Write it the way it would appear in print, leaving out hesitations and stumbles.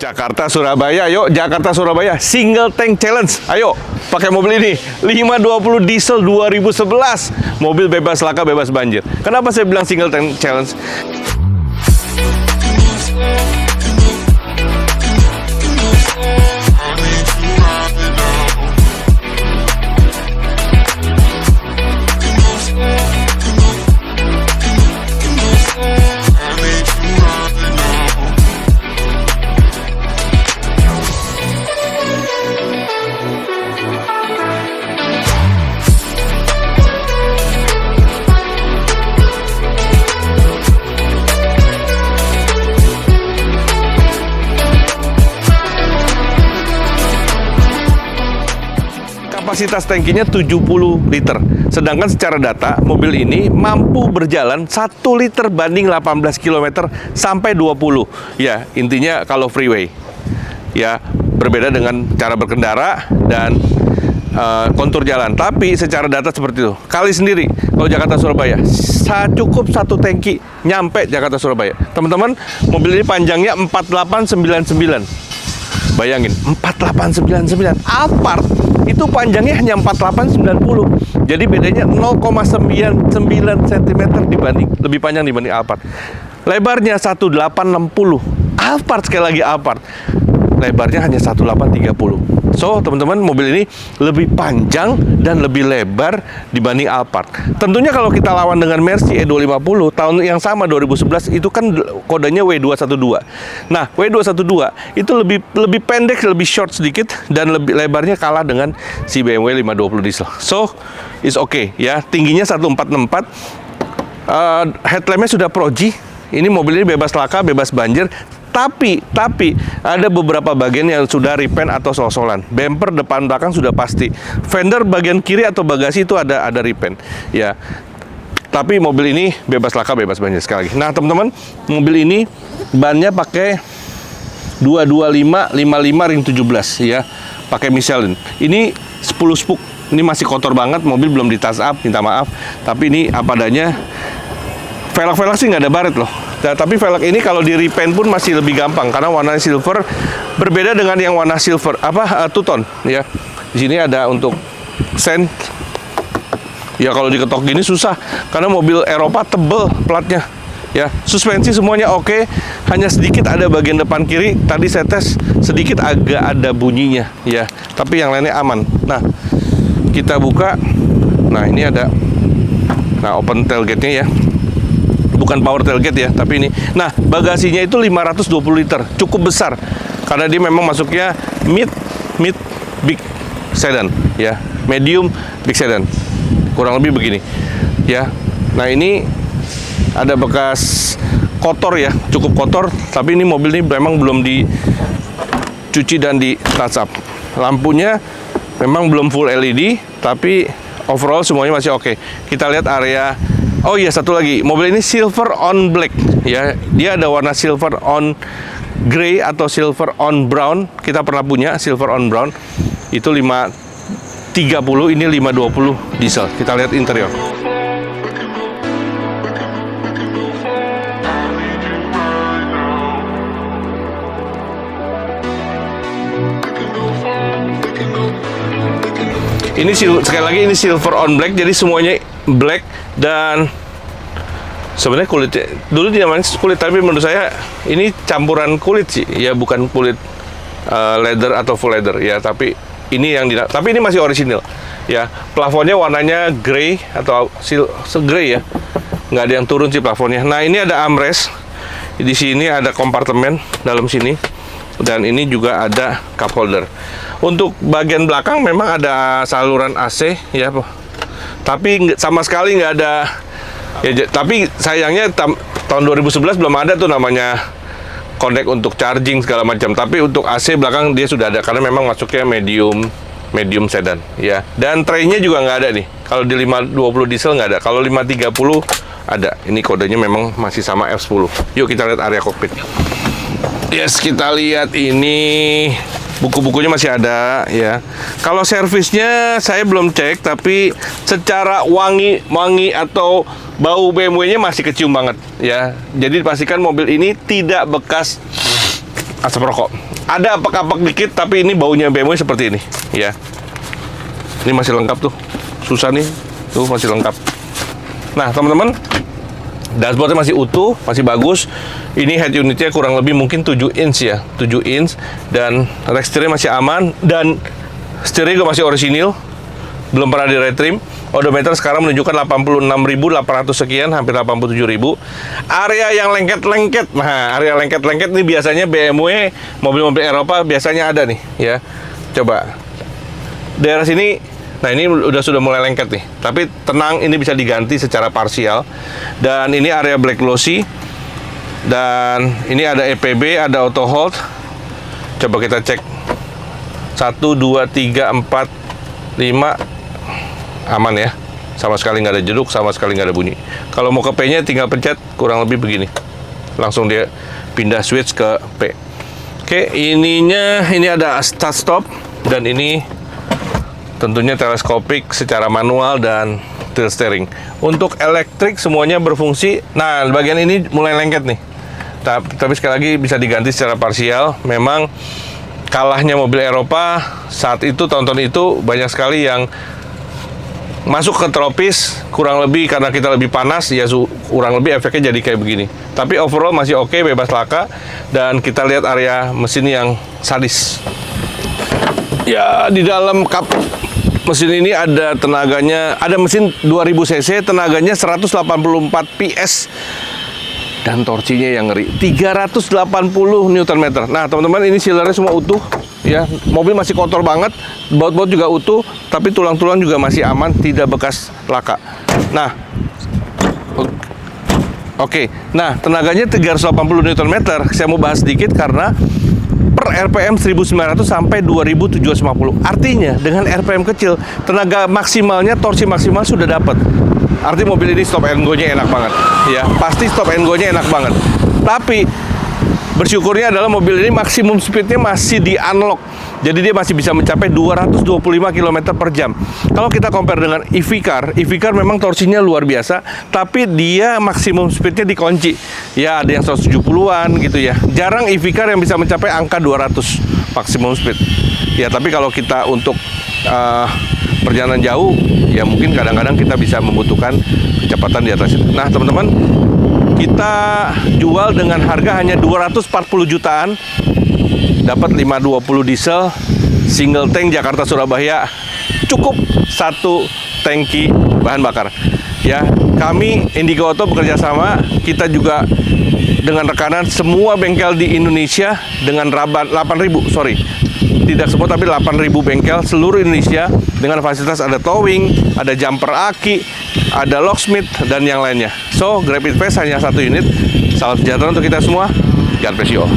Jakarta Surabaya, yuk Jakarta Surabaya single tank challenge. Ayo pakai mobil ini 520 diesel 2011, mobil bebas laka bebas banjir. Kenapa saya bilang single tank challenge? Kapasitas tangkinya 70 liter. Sedangkan secara data, mobil ini mampu berjalan 1 liter banding 18 km sampai 20. Ya, intinya kalau freeway. Ya, berbeda dengan cara berkendara dan kontur jalan. Tapi secara data seperti itu. Kali sendiri, kalau Jakarta Surabaya, cukup 1 tangki nyampe Jakarta Surabaya. Teman-teman, mobil ini panjangnya 4899. Bayangin, 4899 Alphard itu panjangnya hanya 4890. Jadi bedanya 0,99 cm dibanding lebih panjang dibanding Alphard. Lebarnya 1860. Alphard sekali lagi Alphard. Lebarnya hanya 1830. So, teman-teman, mobil ini lebih panjang dan lebih lebar dibanding Alphard. Tentunya kalau kita lawan dengan Mercy E250 tahun yang sama 2011 itu kan kodenya W212. Nah, W212 itu lebih pendek, lebih short sedikit dan lebih lebarnya kalah dengan si BMW 520 diesel. So, it's okay ya. Tingginya 1464. Headlampnya sudah Pro G. Ini mobil ini bebas laka, bebas banjir. Tapi ada beberapa bagian yang sudah repaint atau sol-solan. Bumper depan belakang sudah pasti. Fender bagian kiri atau bagasi itu ada repaint. Ya. Tapi mobil ini bebas laka, bebas banjir sekali lagi. Nah, teman-teman, mobil ini bannya pakai 225 ring 17 ya. Pakai Michelin. Ini 10 spook. Ini masih kotor banget, mobil belum di touch up, minta maaf. Tapi ini apa adanya. Velg sih nggak ada baret loh. Nah, tapi velg ini kalau di repaint pun masih lebih gampang karena warna silver berbeda dengan yang warna silver two tone ya. Di sini ada untuk sen. Ya kalau diketok gini susah karena mobil Eropa tebel platnya. Ya, suspensi semuanya oke. Hanya sedikit ada bagian depan kiri tadi saya tes sedikit agak ada bunyinya ya. Tapi yang lainnya aman. Nah, kita buka. Nah, ini ada open tailgate-nya ya. Bukan power tailgate ya, tapi ini. Nah, bagasinya itu 520 liter, cukup besar. Karena dia memang masuknya mid big sedan ya, medium big sedan. Kurang lebih begini. Ya. Nah, ini ada bekas kotor ya, cukup kotor, tapi ini mobil ini memang belum dicuci dan di touch up. Lampunya memang belum full LED, tapi overall semuanya masih oke. Kita lihat area. Oh iya, satu lagi, mobil ini silver on black ya. Dia ada warna silver on grey atau silver on brown. Kita pernah punya silver on brown. Itu 530, ini 520 diesel. Kita lihat interior. Ini sekali lagi ini silver on black, jadi semuanya black dan sebenarnya kulitnya dulu dinamain kulit, tapi menurut saya ini campuran kulit sih, ya bukan kulit leather atau full leather ya, tapi ini tapi ini masih orisinil ya. Plafonnya warnanya grey atau grey ya, nggak ada yang turun sih plafonnya. Nah, ini ada armrest, di sini ada kompartemen dalam sini. Dan ini juga ada cup holder. Untuk bagian belakang memang ada saluran AC ya, tapi sama sekali nggak ada ya. Tapi sayangnya tahun 2011 belum ada tuh namanya connect untuk charging segala macam. Tapi untuk AC belakang dia sudah ada karena memang masuknya medium sedan ya. Dan tray-nya juga nggak ada nih. Kalau di 520 diesel nggak ada. Kalau 530 ada. Ini kodenya memang masih sama F10. Yuk kita lihat area kokpit. Yes, kita lihat ini buku-bukunya masih ada ya. Kalau servisnya saya belum cek, tapi secara wangi atau bau BMW-nya masih kecium banget ya. Jadi pastikan mobil ini tidak bekas asap rokok. Ada apak-apak dikit, tapi ini baunya BMW seperti ini, ya. Ini masih lengkap tuh, susah nih, tuh masih lengkap. Nah, teman-teman, dashboardnya masih utuh, masih bagus. Ini head unitnya kurang lebih mungkin 7 inch ya, 7 inch. Dan rack steering masih aman, dan steering juga masih orisinil, belum pernah di retrim. Odometer sekarang menunjukkan 86.800 sekian, hampir 87.000. Area yang lengket-lengket. Nah, area lengket-lengket ini biasanya BMW, mobil-mobil Eropa biasanya ada nih, ya. Coba. Daerah sini, nah ini sudah mulai lengket nih. Tapi tenang, ini bisa diganti secara parsial. Dan ini area black glossy. Dan ini ada EPB, ada auto hold. Coba kita cek. 1, 2, 3, 4, 5. Aman ya, sama sekali nggak ada jeduk, sama sekali nggak ada bunyi. Kalau mau ke P-nya tinggal pencet, kurang lebih begini, langsung dia pindah switch ke P. Oke, ininya ini ada start stop, dan ini tentunya teleskopik secara manual dan tilt steering. Untuk elektrik semuanya berfungsi. Nah, bagian ini mulai lengket nih, tapi sekali lagi bisa diganti secara parsial. Memang kalahnya mobil Eropa saat itu, tahun-tahun itu banyak sekali yang masuk ke tropis, kurang lebih karena kita lebih panas, ya kurang lebih efeknya jadi kayak begini. Tapi overall masih oke, bebas laka. Dan kita lihat area mesin yang sadis. Ya, di dalam kap mesin ini ada tenaganya, ada mesin 2000 cc, tenaganya 184 PS. Dan torsinya yang ngeri, 380 Nm. Nah, teman-teman, ini sealernya semua utuh. Ya, mobil masih kotor banget, baut-baut juga utuh, tapi tulang-tulang juga masih aman, tidak bekas laka. Nah, oke. Nah, tenaganya 380 Nm. Saya mau bahas sedikit karena per RPM 1900 sampai 2750. Artinya dengan RPM kecil, tenaga maksimalnya, torsi maksimal sudah dapat. Artinya mobil ini stop and go-nya enak banget. Ya, pasti stop and go-nya enak banget. Tapi bersyukurnya adalah mobil ini maksimum speednya masih di unlock. Jadi dia masih bisa mencapai 225 km per jam. Kalau kita compare dengan EV car memang torsinya luar biasa, tapi dia maksimum speednya dikunci. Ya, ada yang 170-an gitu ya. Jarang EV car yang bisa mencapai angka 200 maksimum speed. Ya, tapi kalau kita untuk perjalanan jauh, ya mungkin kadang-kadang kita bisa membutuhkan kecepatan di atas itu. Nah, teman-teman, kita jual dengan harga hanya 240 jutaan, dapat 520 diesel, single tank Jakarta Surabaya, cukup satu tangki bahan bakar. Ya, kami Indigo Auto bekerja sama, kita juga dengan rekanan semua bengkel di Indonesia dengan raba 8.000, tidak semua tapi 8.000 bengkel seluruh Indonesia dengan fasilitas ada towing, ada jumper aki, ada locksmith, dan yang lainnya. So, Grab It Fast hanya satu unit. Salam sejahtera untuk kita semua. God bless you all.